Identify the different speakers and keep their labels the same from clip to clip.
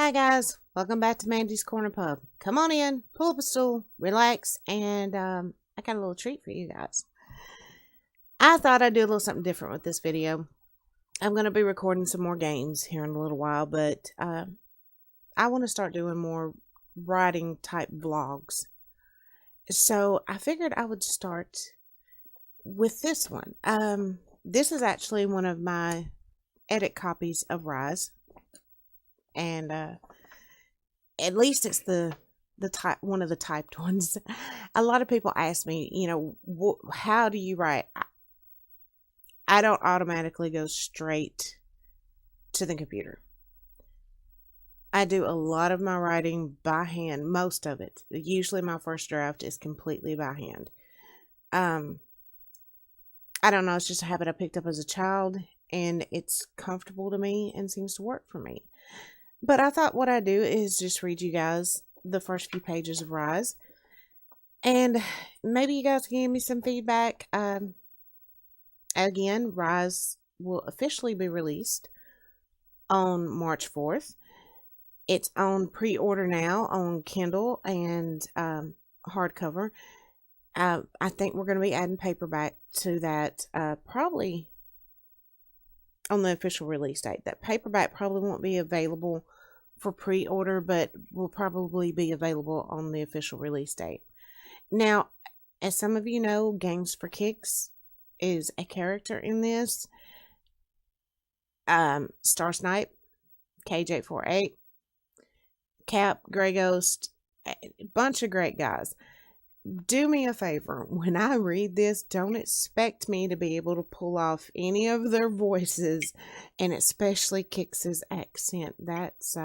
Speaker 1: Hi guys, welcome back to Mandy's Corner Pub. Come on in, pull up a stool, relax, and I got a little treat for you guys. I thought I'd do a little something different with this video. I'm going to be recording some more games here in a little while, but I want to start doing more writing type vlogs. So I figured I would start with this one. This is actually one of my edit copies of Rise. And at least it's the type, one of the typed ones. A lot of people ask me, how do you write? I don't automatically go straight to the computer. I do a lot of my writing by hand, most of it. Usually my first draft is completely by hand. I don't know, it's just a habit I picked up as a child, and it's comfortable to me and seems to work for me. But I thought what I'd do is just read you guys the first few pages of Rise. And maybe you guys can give me some feedback. Again, Rise will officially be released on March 4th. It's on pre-order now on Kindle and hardcover. I think we're going to be adding paperback to that probably on the official release date. That paperback probably won't be available for pre-order, but will probably be available on the official release date. Now, as some of you know, Games for Kicks is a character in this. Starsnipe, KJ48, Cap, Grey Ghost, a bunch of great guys. Do me a favor, when I read this, don't expect me to be able to pull off any of their voices, and especially Kix's accent. That's,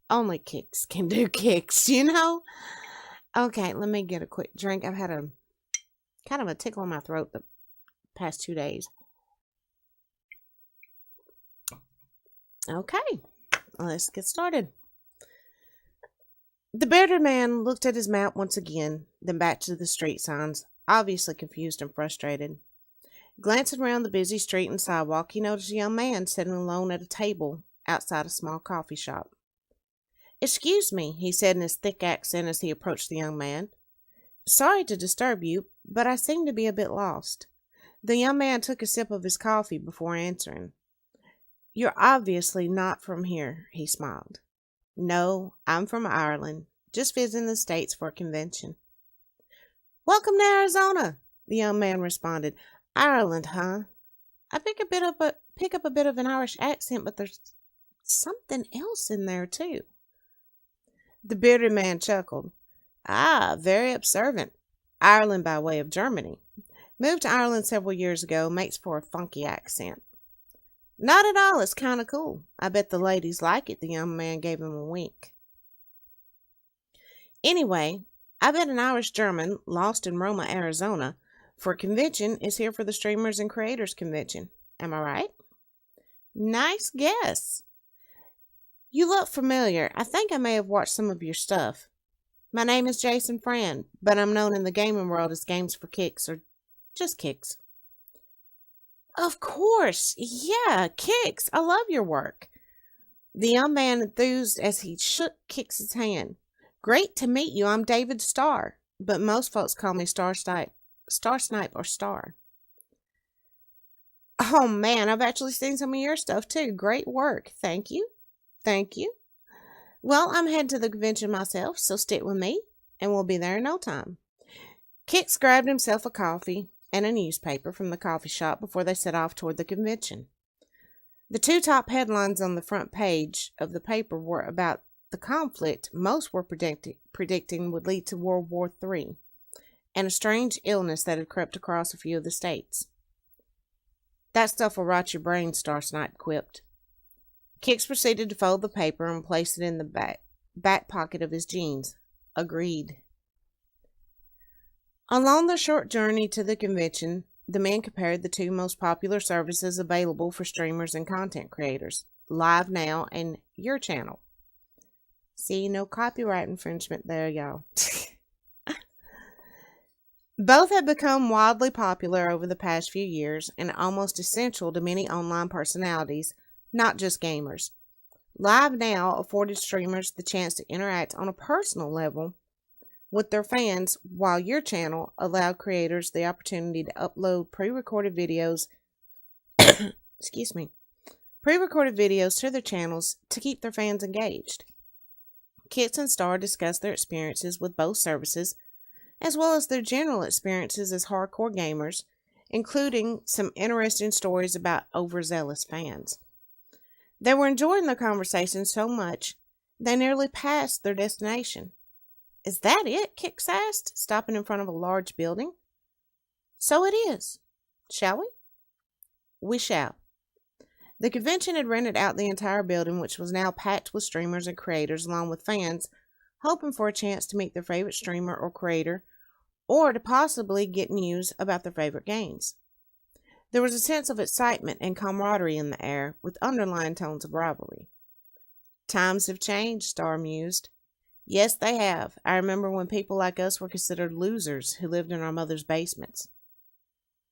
Speaker 1: only Kix can do Kix, you know? Okay, let me get a quick drink. I've had a kind of a tickle in my throat the past 2 days. Okay, let's get started. The bearded man looked at his map once again, then back to the street signs, obviously confused and frustrated. Glancing around the busy street and sidewalk, he noticed a young man sitting alone at a table outside a small coffee shop. "Excuse me," he said in his thick accent as he approached the young man. "Sorry to disturb you, but I seem to be a bit lost." The young man took a sip of his coffee before answering. "You're obviously not from here," he smiled. "No, I'm from Ireland, just visiting the States for a convention." "Welcome to Arizona," the young man responded. "Ireland, huh? I pick up a bit of an Irish accent, but there's something else in there too." The bearded man chuckled. "Ah, very observant. Ireland by way of Germany. Moved to Ireland several years ago, makes for a funky accent." "Not at all, it's kind of cool. I bet the ladies like it," the young man gave him a wink. "Anyway, I bet an Irish German lost in Roma, Arizona, for a convention is here for the Streamers and Creators Convention. Am I right?" "Nice guess. You look familiar. I think I may have watched some of your stuff. My name is Jason Fran, but I'm known in the gaming world as Games for Kicks, or just Kicks." "Of course. Yeah, Kix. I love your work." The young man enthused as he shook Kix's hand. "Great to meet you. I'm David Starr, but most folks call me Starsnipe or Star." "Oh man, I've actually seen some of your stuff too. Great work. Thank you." "Thank you. Well, I'm heading to the convention myself, so stick with me, and we'll be there in no time." Kix grabbed himself a coffee and a newspaper from the coffee shop before they set off toward the convention. The two top headlines on the front page of the paper were about the conflict most were predicting would lead to World War III, and a strange illness that had crept across a few of the states. "That stuff will rot your brain," Starsnipe quipped. Kix proceeded to fold the paper and place it in the back pocket of his jeans. Agreed. Along the short journey to the convention, the men compared the two most popular services available for streamers and content creators, Live Now and Your Channel. See, no copyright infringement there, y'all. Both have become wildly popular over the past few years and almost essential to many online personalities, not just gamers. Live Now afforded streamers the chance to interact on a personal level with their fans, while your channel allowed creators the opportunity to upload pre-recorded videos excuse me, pre-recorded videos to their channels to keep their fans engaged. Kix and Star discussed their experiences with both services, as well as their general experiences as hardcore gamers, including some interesting stories about overzealous fans. They were enjoying their conversation so much, they nearly passed their destination. "Is that it?" Kix asked, stopping in front of a large building. "So it is. Shall we?" "We shall." The convention had rented out the entire building, which was now packed with streamers and creators, along with fans, hoping for a chance to meet their favorite streamer or creator, or to possibly get news about their favorite games. There was a sense of excitement and camaraderie in the air, with underlying tones of rivalry. "Times have changed," Star mused. "Yes, they have. I remember when people like us were considered losers who lived in our mother's basements.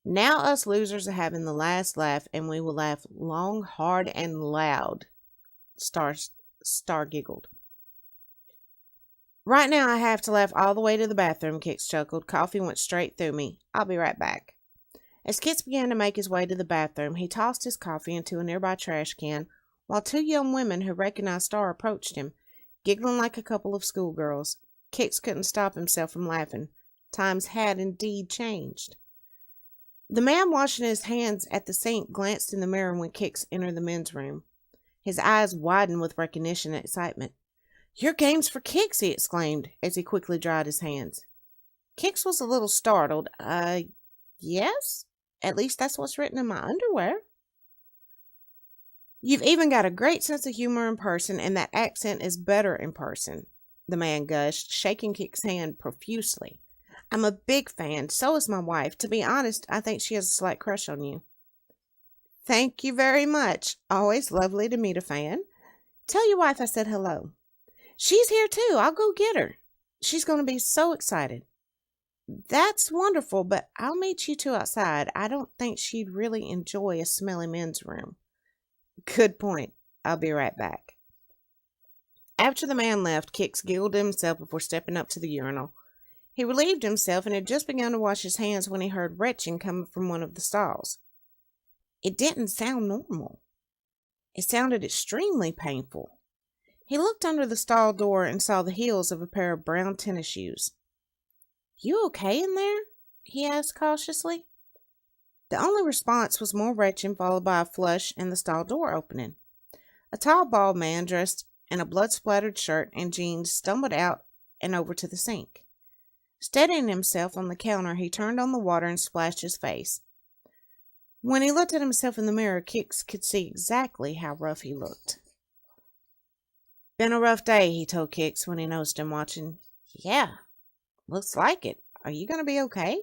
Speaker 1: Now us losers are having the last laugh, and we will laugh long, hard, and loud." Star giggled. "Right now I have to laugh all the way to the bathroom," Kix chuckled. "Coffee went straight through me. I'll be right back." As Kix began to make his way to the bathroom, he tossed his coffee into a nearby trash can, while two young women who recognized Star approached him, giggling like a couple of schoolgirls. Kix couldn't stop himself from laughing. Times had indeed changed. The man washing his hands at the sink glanced in the mirror when Kix entered the men's room. His eyes widened with recognition and excitement. "Your game's for Kix," he exclaimed, as he quickly dried his hands. Kix was a little startled. Yes? At least that's what's written in my underwear." "You've even got a great sense of humor in person, and that accent is better in person," the man gushed, shaking Kix's hand profusely. "I'm a big fan. So is my wife. To be honest, I think she has a slight crush on you." "Thank you very much. Always lovely to meet a fan. Tell your wife I said hello." "She's here too. I'll go get her. She's going to be so excited." "That's wonderful, but I'll meet you two outside. I don't think she'd really enjoy a smelly men's room." "Good point. I'll be right back." After the man left, Kix giggled to himself before stepping up to the urinal. He relieved himself and had just begun to wash his hands when he heard retching coming from one of the stalls. It didn't sound normal. It sounded extremely painful. He looked under the stall door and saw the heels of a pair of brown tennis shoes. "You okay in there?" he asked cautiously. The only response was more retching, followed by a flush and the stall door opening. A tall, bald man dressed in a blood-splattered shirt and jeans stumbled out and over to the sink. Steadying himself on the counter, he turned on the water and splashed his face. When he looked at himself in the mirror, Kix could see exactly how rough he looked. "Been a rough day," he told Kix when he noticed him watching. "Yeah, looks like it. Are you going to be okay?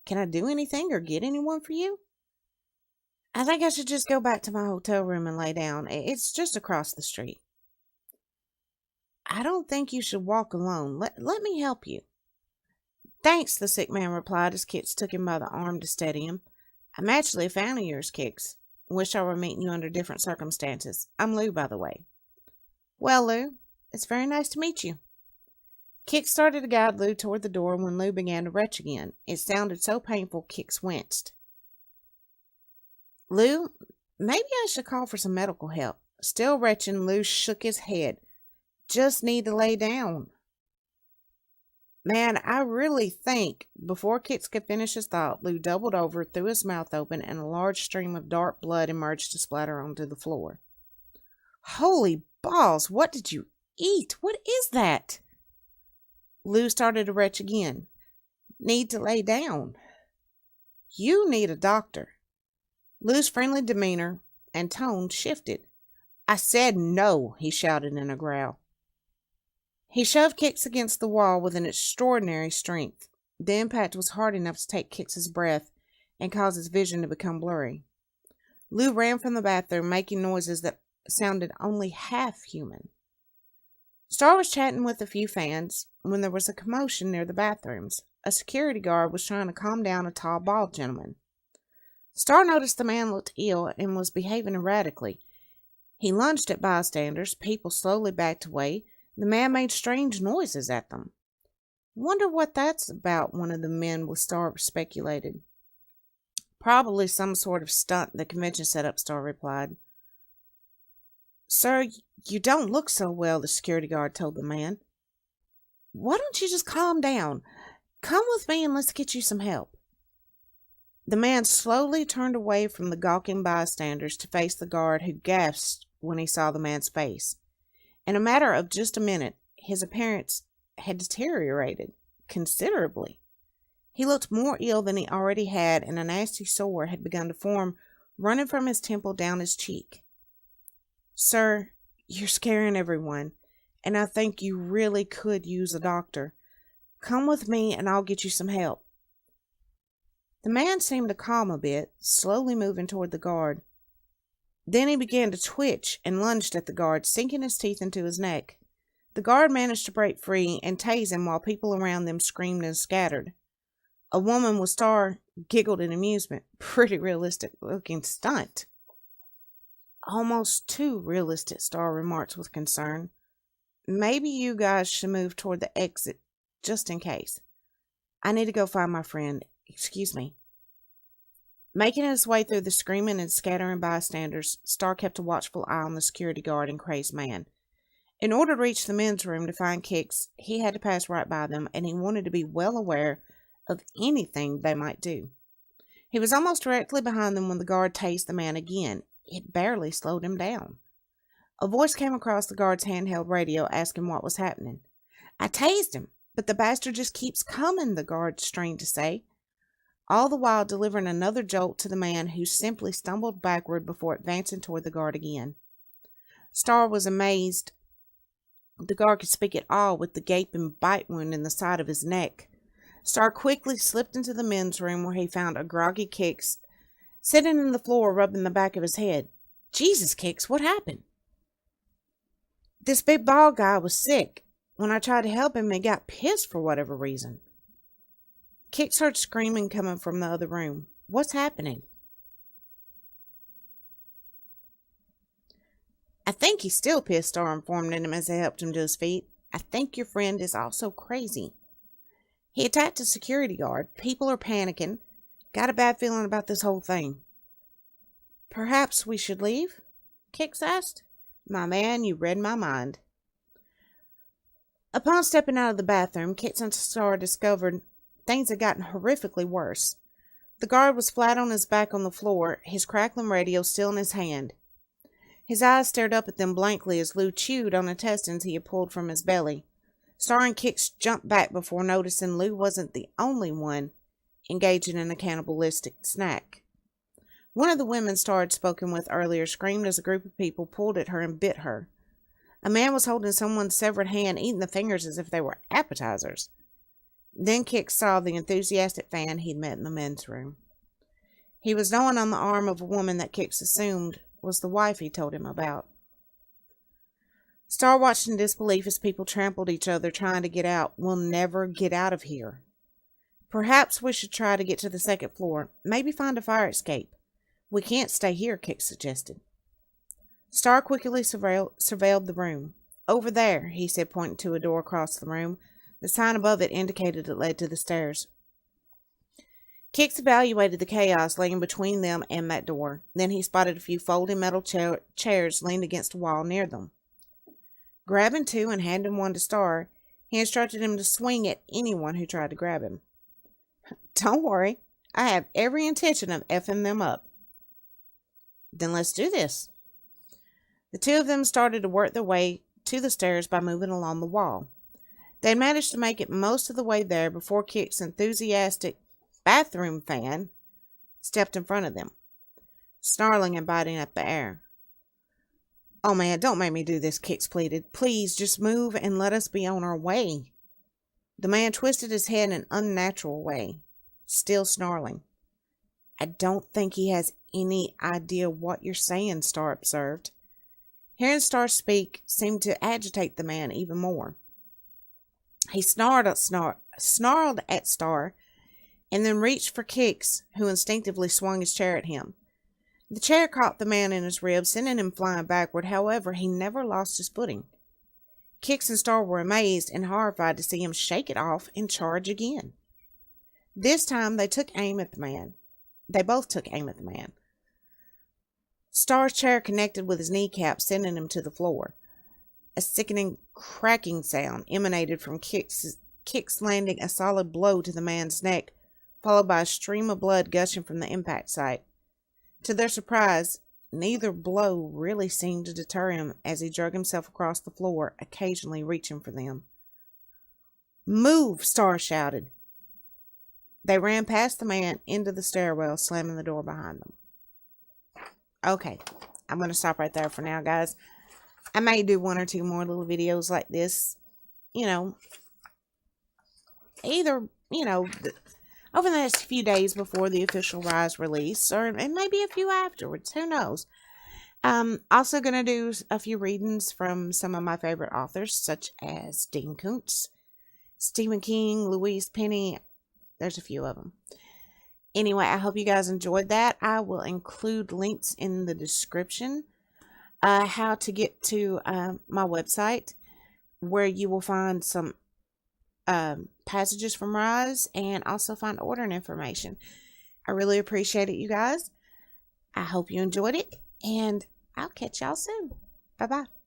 Speaker 1: Can I do anything or get anyone for you?" "I think I should just go back to my hotel room and lay down. It's just across the street." "I don't think you should walk alone. Let me help you." "Thanks," the sick man replied as Kix took him by the arm to steady him. "I'm actually a fan of yours, Kix. Wish I were meeting you under different circumstances. I'm Lou, by the way." "Well, Lou, it's very nice to meet you." Kix started to guide Lou toward the door when Lou began to retch again. It sounded so painful, Kix winced. "Lou, maybe I should call for some medical help." Still retching, Lou shook his head. "Just need to lay down." "Man, I really think—" Before Kix could finish his thought, Lou doubled over, threw his mouth open, and a large stream of dark blood emerged to splatter onto the floor. "Holy balls, what did you eat? What is that?" Lou started to retch again. "Need to lay down." "You need a doctor." Lou's friendly demeanor and tone shifted. "I said no," he shouted in a growl. He shoved Kix against the wall with an extraordinary strength. The impact was hard enough to take Kix's breath and cause his vision to become blurry. Lou ran from the bathroom, making noises that sounded only half human. Star was chatting with a few fans when there was a commotion near the bathrooms. A security guard was trying to calm down a tall, bald gentleman. Star noticed the man looked ill and was behaving erratically. He lunged at bystanders. People slowly backed away. The man made strange noises at them. "Wonder what that's about," one of the men with Star speculated. "Probably some sort of stunt the convention set up," Star replied. "Sir, you don't look so well," the security guard told the man. "Why don't you just calm down? Come with me and let's get you some help." The man slowly turned away from the gawking bystanders to face the guard, who gasped when he saw the man's face. In a matter of just a minute, his appearance had deteriorated considerably. He looked more ill than he already had, and a nasty sore had begun to form, running from his temple down his cheek. "Sir, you're scaring everyone, and I think you really could use a doctor. Come with me and I'll get you some help." The man seemed to calm a bit, slowly moving toward the guard. Then he began to twitch and lunged at the guard, sinking his teeth into his neck. The guard managed to break free and tase him while people around them screamed and scattered. A woman with Star giggled in amusement. "Pretty realistic-looking stunt." "Almost too realistic," Star remarked with concern. "Maybe you guys should move toward the exit, just in case. I need to go find my friend. Excuse me." Making his way through the screaming and scattering bystanders, Star kept a watchful eye on the security guard and crazed man. In order to reach the men's room to find Kix, he had to pass right by them, and he wanted to be well aware of anything they might do. He was almost directly behind them when the guard tased the man again. It barely slowed him down. A voice came across the guard's handheld radio asking what was happening. "I tased him, but the bastard just keeps coming," the guard strained to say, all the while delivering another jolt to the man, who simply stumbled backward before advancing toward the guard again. Star was amazed the guard could speak at all with the gaping bite wound in the side of his neck. Star quickly slipped into the men's room, where he found a groggy Kix sitting on the floor rubbing the back of his head. "Jesus, Kix, what happened?" "This big bald guy was sick. When I tried to help him, he got pissed for whatever reason." Kix heard screaming coming from the other room. "What's happening?" "I think he's still pissed," Star informed him as they helped him to his feet. "I think your friend is also crazy. He attacked a security guard. People are panicking. Got a bad feeling about this whole thing." "Perhaps we should leave?" Kix asked. "My man, you read my mind." Upon stepping out of the bathroom, Kix and Star discovered things had gotten horrifically worse. The guard was flat on his back on the floor, his crackling radio still in his hand. His eyes stared up at them blankly as Lou chewed on intestines he had pulled from his belly. Star and Kix jumped back before noticing Lou wasn't the only one engaging in a cannibalistic snack. One of the women Star had spoken with earlier screamed as a group of people pulled at her and bit her. A man was holding someone's severed hand, eating the fingers as if they were appetizers. Then Kix saw the enthusiastic fan he'd met in the men's room. He was gnawing on the arm of a woman that Kix assumed was the wife he told him about. Star watched in disbelief as people trampled each other trying to get out. "We'll never get out of here." "Perhaps we should try to get to the second floor. Maybe find a fire escape. We can't stay here," Kix suggested. Star quickly surveilled the room. "Over there," he said, pointing to a door across the room. The sign above it indicated it led to the stairs. Kix evaluated the chaos laying between them and that door. Then he spotted a few folding metal chairs leaned against a wall near them. Grabbing two and handing one to Star, he instructed him to swing at anyone who tried to grab him. "Don't worry, I have every intention of effing them up." "Then let's do this." The two of them started to work their way to the stairs by moving along the wall. They had managed to make it most of the way there before Kix's enthusiastic bathroom fan stepped in front of them, snarling and biting at the air. "Oh man, don't make me do this," Kix pleaded. "Please, just move and let us be on our way." The man twisted his head in an unnatural way, still snarling. "I don't think he has any idea what you're saying," Star observed. Hearing Star speak seemed to agitate the man even more. He snarled at Star and then reached for Kix, who instinctively swung his chair at him. The chair caught the man in his ribs, sending him flying backward. However, he never lost his footing. Kix and Star were amazed and horrified to see him shake it off and charge again. This time, they took aim at the man. They both took aim at the man. Star's chair connected with his kneecap, sending him to the floor. A sickening cracking sound emanated from Kix, landing a solid blow to the man's neck, followed by a stream of blood gushing from the impact site. To their surprise, neither blow really seemed to deter him as he dragged himself across the floor, occasionally reaching for them. "Move!" Star shouted. They ran past the man into the stairwell, slamming the door behind them. Okay, I'm going to stop right there for now, guys. I may do one or two more little videos like this, either, over the next few days before the official Rise release, or and maybe a few afterwards. Who knows? Also going to do a few readings from some of my favorite authors, such as Dean Koontz, Stephen King, Louise Penny. There's a few of them. Anyway, I hope you guys enjoyed that. I will include links in the description. How to get to my website, where you will find some passages from Rise and also find ordering information. I really appreciate it, you guys. I hope you enjoyed it, and I'll catch y'all soon. Bye-bye.